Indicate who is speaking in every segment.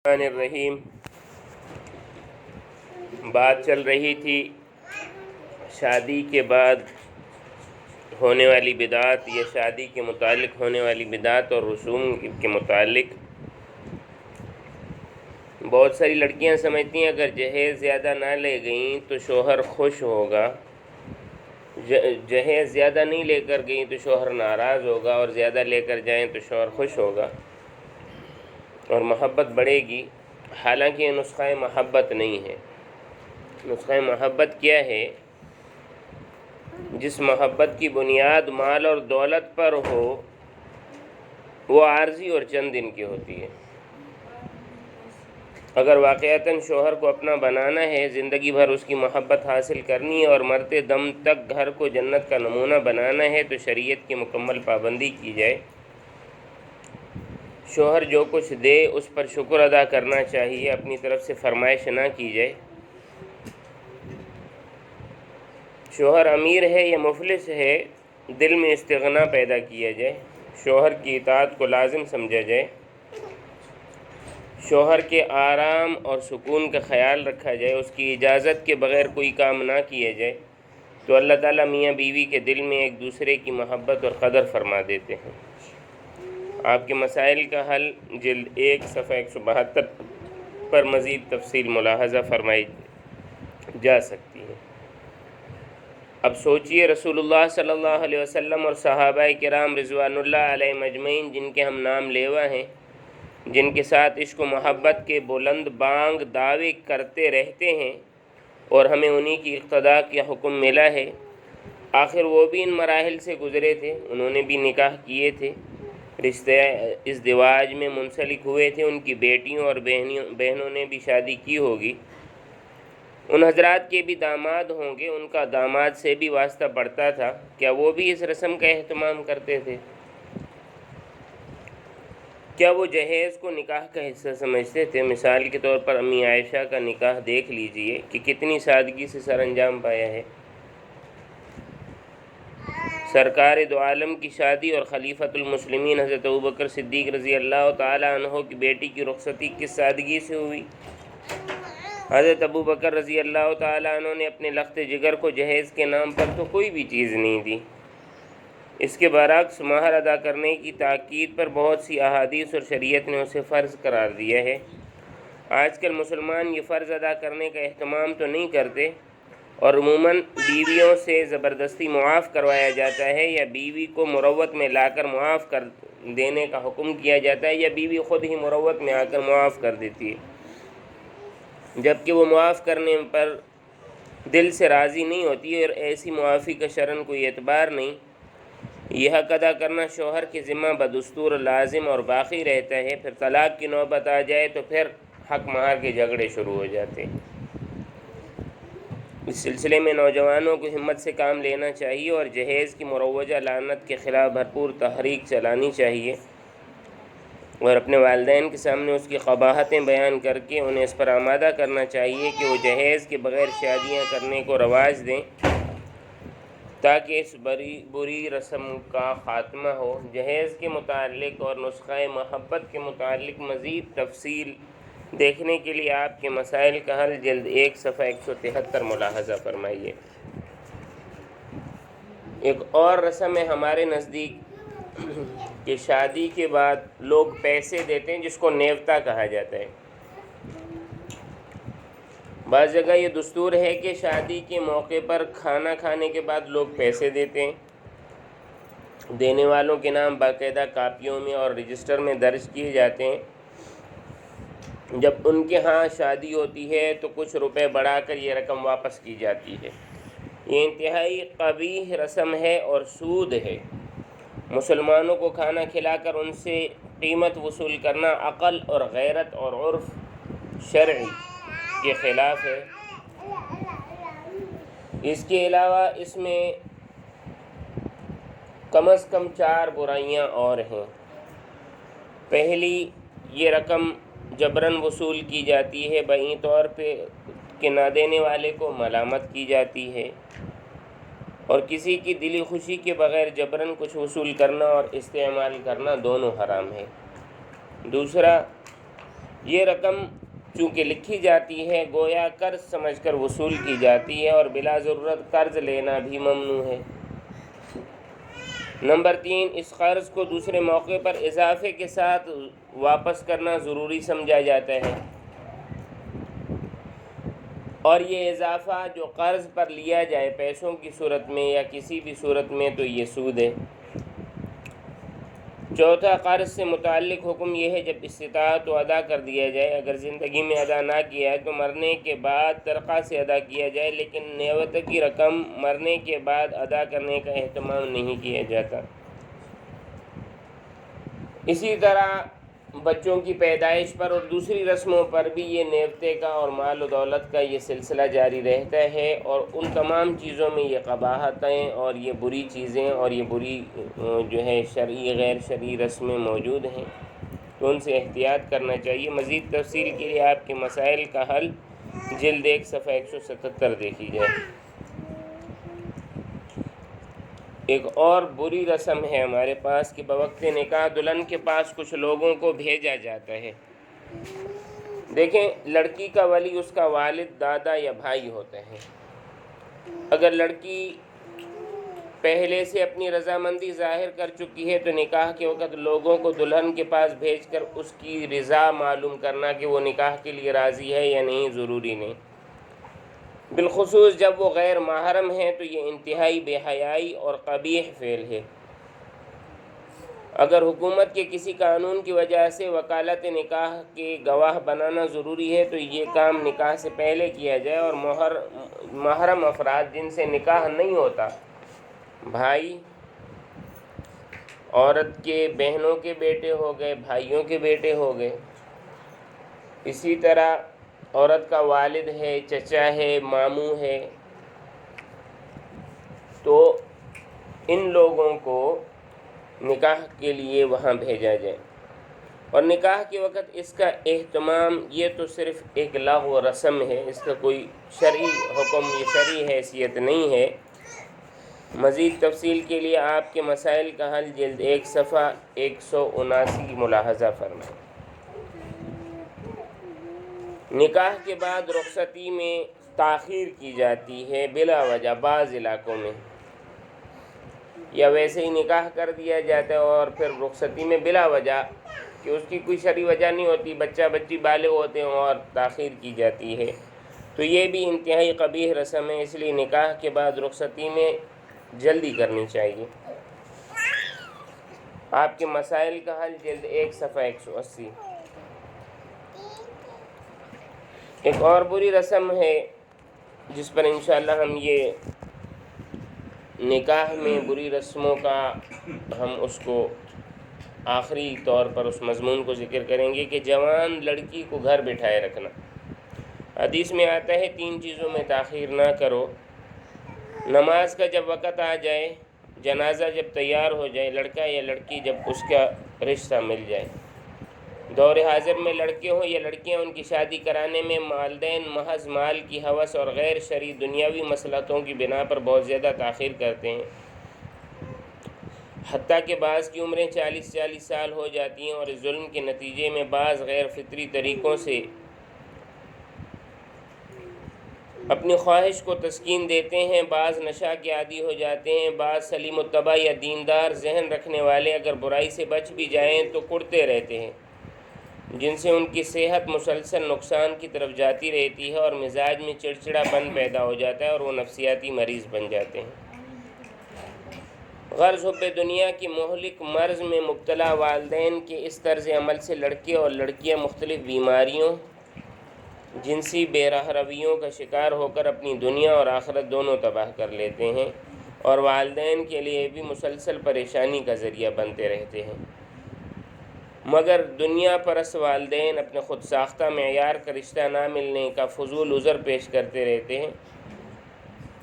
Speaker 1: الرحمن الرحیم۔ بات چل رہی تھی شادی کے بعد ہونے والی بدعات یا شادی کے متعلق ہونے والی بدعات اور رسوم کے متعلق۔ بہت ساری لڑکیاں سمجھتی ہیں اگر جہیز زیادہ نہ لے گئیں تو شوہر خوش ہوگا، جہیز زیادہ نہیں لے کر گئیں تو شوہر ناراض ہوگا، اور زیادہ لے کر جائیں تو شوہر خوش ہوگا اور محبت بڑھے گی۔ حالانکہ یہ نسخہ محبت نہیں ہے۔ نسخہ محبت کیا ہے؟ جس محبت کی بنیاد مال اور دولت پر ہو وہ عارضی اور چند دن کی ہوتی ہے۔ اگر واقعتاً شوہر کو اپنا بنانا ہے، زندگی بھر اس کی محبت حاصل کرنی ہے اور مرتے دم تک گھر کو جنت کا نمونہ بنانا ہے تو شریعت کی مکمل پابندی کی جائے۔ شوہر جو کچھ دے اس پر شکر ادا کرنا چاہیے، اپنی طرف سے فرمائش نہ کی جائے۔ شوہر امیر ہے یا مفلس ہے، دل میں استغنا پیدا کیا جائے، شوہر کی اطاعت کو لازم سمجھا جائے، شوہر کے آرام اور سکون کا خیال رکھا جائے، اس کی اجازت کے بغیر کوئی کام نہ کیا جائے، تو اللہ تعالیٰ میاں بیوی کے دل میں ایک دوسرے کی محبت اور قدر فرما دیتے ہیں۔ آپ کے مسائل کا حل جلد 1 صفحہ 172 پر مزید تفصیل ملاحظہ فرمائی جا سکتی ہے۔ اب سوچئے رسول اللہ صلی اللہ علیہ وسلم اور صحابہ کرام رضوان اللہ علیہ مجمعین، جن کے ہم نام لیوا ہیں، جن کے ساتھ عشق و محبت کے بلند بانگ دعوے کرتے رہتے ہیں اور ہمیں انہی کی اقتداء کا حکم ملا ہے، آخر وہ بھی ان مراحل سے گزرے تھے، انہوں نے بھی نکاح کیے تھے، رشتے ازدواج میں منسلک ہوئے تھے، ان کی بیٹیوں اور بہنوں نے بھی شادی کی ہوگی، ان حضرات کے بھی داماد ہوں گے، ان کا داماد سے بھی واسطہ پڑتا تھا، کیا وہ بھی اس رسم کا اہتمام کرتے تھے؟ کیا وہ جہیز کو نکاح کا حصہ سمجھتے تھے؟ مثال کے طور پر امی عائشہ کا نکاح دیکھ لیجئے کہ کتنی سادگی سے سر انجام پایا ہے۔ سرکار دو عالم کی شادی اور خلیفۃ المسلمین حضرت ابوبکر صدیق رضی اللہ تعالیٰ عنہ کی بیٹی کی رخصتی کس سادگی سے ہوئی۔ حضرت ابوبکر رضی اللہ تعالیٰ عنہ نے اپنے لخت جگر کو جہیز کے نام پر تو کوئی بھی چیز نہیں دی، اس کے برعکس مہر ادا کرنے کی تاکید پر بہت سی احادیث اور شریعت نے اسے فرض قرار دیا ہے۔ آج کل مسلمان یہ فرض ادا کرنے کا اہتمام تو نہیں کرتے اور عموماً بیویوں سے زبردستی معاف کروایا جاتا ہے، یا بیوی کو مروت میں لا کر معاف کر دینے کا حکم کیا جاتا ہے، یا بیوی خود ہی مروت میں آ کر معاف کر دیتی ہے، جبکہ وہ معاف کرنے پر دل سے راضی نہیں ہوتی اور ایسی معافی کا شرعاً کوئی اعتبار نہیں۔ یہ حق ادا کرنا شوہر کے ذمہ بدستور لازم اور باقی رہتا ہے، پھر طلاق کی نوبت آ جائے تو پھر حق مہر کے جھگڑے شروع ہو جاتے ہیں۔ اس سلسلے میں نوجوانوں کو ہمت سے کام لینا چاہیے اور جہیز کی مروجہ لعنت کے خلاف بھرپور تحریک چلانی چاہیے اور اپنے والدین کے سامنے اس کی قباحتیں بیان کر کے انہیں اس پر آمادہ کرنا چاہیے کہ وہ جہیز کے بغیر شادیاں کرنے کو رواج دیں تاکہ اس بری رسم کا خاتمہ ہو۔ جہیز کے متعلق اور نسخہ محبت کے متعلق مزید تفصیل دیکھنے کے لیے آپ کے مسائل کا حل جلد 1 صفحہ 173 ملاحظہ فرمائیے۔ ایک اور رسم ہے ہمارے نزدیک کہ شادی کے بعد لوگ پیسے دیتے ہیں، جس کو نیوتا کہا جاتا ہے۔ بعض جگہ یہ دستور ہے کہ شادی کے موقع پر کھانا کھانے کے بعد لوگ پیسے دیتے ہیں، دینے والوں کے نام باقاعدہ کاپیوں میں اور رجسٹر میں درج کیے جاتے ہیں۔ جب ان کے ہاں شادی ہوتی ہے تو کچھ روپے بڑھا کر یہ رقم واپس کی جاتی ہے۔ یہ انتہائی قبیح رسم ہے اور سود ہے۔ مسلمانوں کو کھانا کھلا کر ان سے قیمت وصول کرنا عقل اور غیرت اور عرف شرعی کے خلاف ہے۔ اس کے علاوہ اس میں کم از کم 4 برائیاں اور ہیں۔ پہلی، یہ رقم جبراً وصول کی جاتی ہے، بہین طور پہ کہ نہ دینے والے کو ملامت کی جاتی ہے، اور کسی کی دلی خوشی کے بغیر جبراً کچھ وصول کرنا اور استعمال کرنا دونوں حرام ہے۔ دوسرا، یہ رقم چونکہ لکھی جاتی ہے گویا قرض سمجھ کر وصول کی جاتی ہے اور بلا ضرورت قرض لینا بھی ممنوع ہے۔ نمبر 3، اس قرض کو دوسرے موقع پر اضافے کے ساتھ واپس کرنا ضروری سمجھا جاتا ہے، اور یہ اضافہ جو قرض پر لیا جائے پیسوں کی صورت میں یا کسی بھی صورت میں تو یہ سود ہے۔ چوتھا، قرض سے متعلق حکم یہ ہے جب استطاعت تو ادا کر دیا جائے، اگر زندگی میں ادا نہ کیا ہے تو مرنے کے بعد ترقہ سے ادا کیا جائے، لیکن نیوت کی رقم مرنے کے بعد ادا کرنے کا اہتمام نہیں کیا جاتا۔ اسی طرح بچوں کی پیدائش پر اور دوسری رسموں پر بھی یہ نیوتے کا اور مال و دولت کا یہ سلسلہ جاری رہتا ہے، اور ان تمام چیزوں میں یہ قباحتیں اور یہ بری چیزیں اور یہ بری جو ہے شرعی غیر شرعی رسمیں موجود ہیں، تو ان سے احتیاط کرنا چاہیے۔ مزید تفصیل کے لیے آپ کے مسائل کا حل جلد 1 صفحہ 177 دیکھی جائے۔ ایک اور بری رسم ہے ہمارے پاس کہ بوقت نکاح دلہن کے پاس کچھ لوگوں کو بھیجا جاتا ہے۔ دیکھیں، لڑکی کا ولی اس کا والد، دادا یا بھائی ہوتا ہے۔ اگر لڑکی پہلے سے اپنی رضامندی ظاہر کر چکی ہے تو نکاح کے وقت لوگوں کو دلہن کے پاس بھیج کر اس کی رضا معلوم کرنا کہ وہ نکاح کے لیے راضی ہے یا نہیں ضروری نہیں۔ بالخصوص جب وہ غیر محرم ہیں تو یہ انتہائی بے حیائی اور قبیح فعل ہے۔ اگر حکومت کے کسی قانون کی وجہ سے وکالت نکاح کے گواہ بنانا ضروری ہے تو یہ کام نکاح سے پہلے کیا جائے، اور محرم افراد جن سے نکاح نہیں ہوتا، بھائی، عورت کے بہنوں کے بیٹے ہو گئے، بھائیوں کے بیٹے ہو گئے، اسی طرح عورت کا والد ہے، چچا ہے، ماموں ہے، تو ان لوگوں کو نکاح کے لیے وہاں بھیجا جائے۔ اور نکاح کے وقت اس کا اہتمام یہ تو صرف ایک لغو رسم ہے، اس کا کوئی شرعی حکم یا شرعی حیثیت نہیں ہے۔ مزید تفصیل کے لیے آپ کے مسائل کا حل جلد 1 صفحہ 179 ملاحظہ فرمائیں۔ نکاح کے بعد رخصتی میں تاخیر کی جاتی ہے بلا وجہ بعض علاقوں میں، یا ویسے ہی نکاح کر دیا جاتا ہے اور پھر رخصتی میں بلا وجہ کہ اس کی کوئی شرعی وجہ نہیں ہوتی، بچہ بچی بالغ ہوتے ہیں اور تاخیر کی جاتی ہے، تو یہ بھی انتہائی قبیح رسم ہے۔ اس لیے نکاح کے بعد رخصتی میں جلدی کرنی چاہیے۔ آپ کے مسائل کا حل جلد 1 صفحہ 180۔ ایک اور بری رسم ہے جس پر انشاءاللہ ہم یہ نکاح میں بری رسموں کا ہم اس کو آخری طور پر اس مضمون کو ذکر کریں گے کہ جوان لڑکی کو گھر بٹھائے رکھنا۔ حدیث میں آتا ہے 3 چیزوں میں تاخیر نہ کرو: نماز کا جب وقت آ جائے، جنازہ جب تیار ہو جائے، لڑکا یا لڑکی جب اس کا رشتہ مل جائے۔ دور حاضر میں لڑکے ہوں یا لڑکیاں، ان کی شادی کرانے میں والدین محض مال کی ہوس اور غیر شرعی دنیاوی مصلحتوں کی بنا پر بہت زیادہ تاخیر کرتے ہیں، حتیٰ کہ بعض کی عمریں 40 سال ہو جاتی ہیں، اور اس ظلم کے نتیجے میں بعض غیر فطری طریقوں سے اپنی خواہش کو تسکین دیتے ہیں، بعض نشہ کے عادی ہو جاتے ہیں، بعض سلیم الطبع یا دیندار ذہن رکھنے والے اگر برائی سے بچ بھی جائیں تو کڑتے رہتے ہیں، جن سے ان کی صحت مسلسل نقصان کی طرف جاتی رہتی ہے اور مزاج میں چڑچڑا پن پیدا ہو جاتا ہے اور وہ نفسیاتی مریض بن جاتے ہیں۔ غرض حب دنیا کی مہلک مرض میں مبتلا والدین کے اس طرز عمل سے لڑکے اور لڑکیاں مختلف بیماریوں، جنسی بے راہ رویوں کا شکار ہو کر اپنی دنیا اور آخرت دونوں تباہ کر لیتے ہیں، اور والدین کے لیے بھی مسلسل پریشانی کا ذریعہ بنتے رہتے ہیں۔ مگر دنیا پرست والدین اپنے خود ساختہ معیار کا رشتہ نہ ملنے کا فضول عذر پیش کرتے رہتے ہیں۔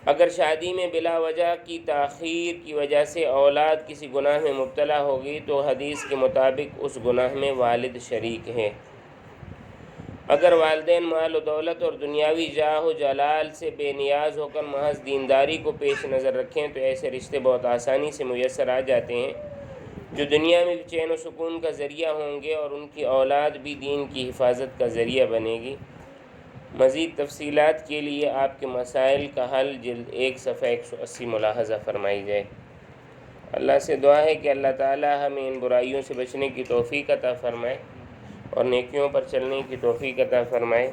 Speaker 1: اگر شادی میں بلا وجہ کی تاخیر کی وجہ سے اولاد کسی گناہ میں مبتلا ہوگی تو حدیث کے مطابق اس گناہ میں والد شریک ہے۔ اگر والدین مال و دولت اور دنیاوی جاہ و جلال سے بے نیاز ہو کر محض دینداری کو پیش نظر رکھیں تو ایسے رشتے بہت آسانی سے میسر آ جاتے ہیں، جو دنیا میں بھی چین و سکون کا ذریعہ ہوں گے اور ان کی اولاد بھی دین کی حفاظت کا ذریعہ بنے گی۔ مزید تفصیلات کے لیے آپ کے مسائل کا حل جلد 1 صفحہ 180 ملاحظہ فرمائی جائے۔ اللہ سے دعا ہے کہ اللہ تعالی ہمیں ان برائیوں سے بچنے کی توفیق عطا فرمائے اور نیکیوں پر چلنے کی توفیق عطا فرمائے۔